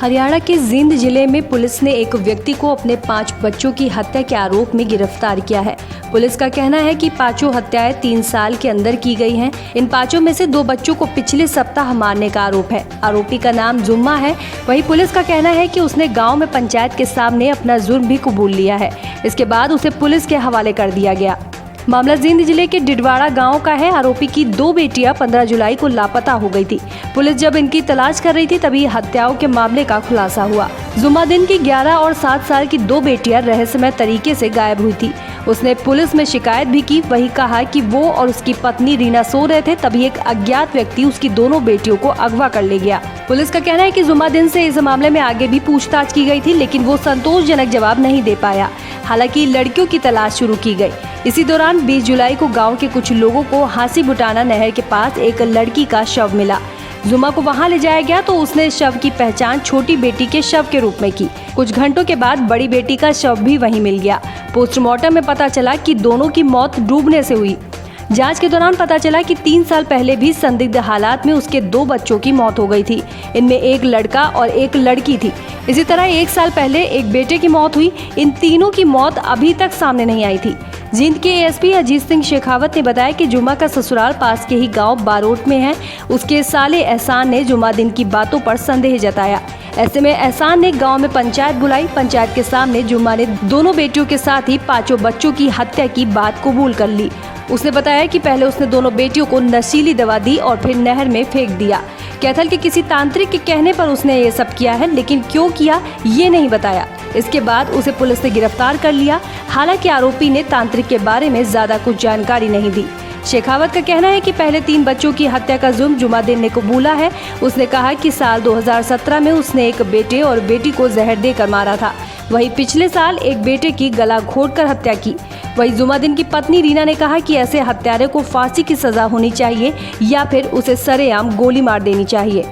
हरियाणा के जींद जिले में पुलिस ने एक व्यक्ति को अपने 5 बच्चों की हत्या के आरोप में गिरफ्तार किया है। पुलिस का कहना है कि 5 हत्याएं 3 साल के अंदर की गई हैं। इन 5 में से 2 बच्चों को पिछले सप्ताह मारने का आरोप है। आरोपी का नाम जुम्मा है। वहीं पुलिस का कहना है कि उसने गाँव में पंचायत के सामने अपना जुर्म भी कबूल लिया है। इसके बाद उसे पुलिस के हवाले कर दिया गया। मामला जींद जिले के डिडवाड़ा गांव का है। आरोपी की 2 बेटियां 15 जुलाई को लापता हो गई थी। पुलिस जब इनकी तलाश कर रही थी तभी हत्याओं के मामले का खुलासा हुआ। जुम्मादिन की 11 और 7 साल की 2 बेटियां रहस्यमय तरीके से गायब हुई थी। उसने पुलिस में शिकायत भी की। वही कहा कि वो और उसकी पत्नी रीना सो रहे थे, तभी एक अज्ञात व्यक्ति उसकी दोनों बेटियों को अगवा कर ले गया। पुलिस का कहना है कि जुम्मादिन से इस मामले में आगे भी पूछताछ की गई थी, लेकिन वो संतोषजनक जवाब नहीं दे पाया। हालांकि लड़कियों की तलाश शुरू की गई। इसी दौरान 20 जुलाई को गांव के कुछ लोगों को हांसी बुटाना नहर के पास एक लड़की का शव मिला। जुम्मा को वहां ले जाया गया तो उसने शव की पहचान छोटी बेटी के शव के रूप में की। कुछ घंटों के बाद बड़ी बेटी का शव भी वहीं मिल गया। पोस्टमार्टम में पता चला कि दोनों की मौत डूबने से हुई। जांच के दौरान पता चला कि 3 साल पहले भी संदिग्ध हालात में उसके 2 बच्चों की मौत हो गई थी। इनमें एक लड़का और एक लड़की थी। इसी तरह 1 साल पहले एक बेटे की मौत हुई। इन तीनों की मौत अभी तक सामने नहीं आई थी। जींद के एएसपी अजीत सिंह शेखावत ने बताया कि जुम्मा का ससुराल पास के ही गांव बारोट में है। उसके साले एहसान ने जुम्मादिन की बातों पर संदेह जताया। ऐसे में एहसान ने गांव में पंचायत बुलाई। पंचायत के सामने जुम्मा ने दोनों बेटियों के साथ ही 5 बच्चों की हत्या की बात कबूल कर ली। उसने बताया कि पहले उसने दोनों बेटियों को नशीली दवा दी और फिर नहर में फेंक दिया। कैथल के किसी तांत्रिक के कहने पर उसने ये सब किया है, लेकिन क्यों किया ये नहीं बताया। इसके बाद उसे पुलिस ने गिरफ्तार कर लिया। हालांकि आरोपी ने तांत्रिक के बारे में ज्यादा कुछ जानकारी नहीं दी। शेखावत का कहना है कि पहले 3 बच्चों की हत्या का जुर्म जुम्मादिन ने कबूला है। उसने कहा कि साल 2017 में उसने एक बेटे और बेटी को जहर देकर मारा था। वहीं पिछले साल एक बेटे की गला घोंटकर हत्या की। वहीं जुम्मादिन की पत्नी रीना ने कहा कि ऐसे हत्यारे को फांसी की सजा होनी चाहिए या फिर उसे सरेआम गोली मार देनी चाहिए।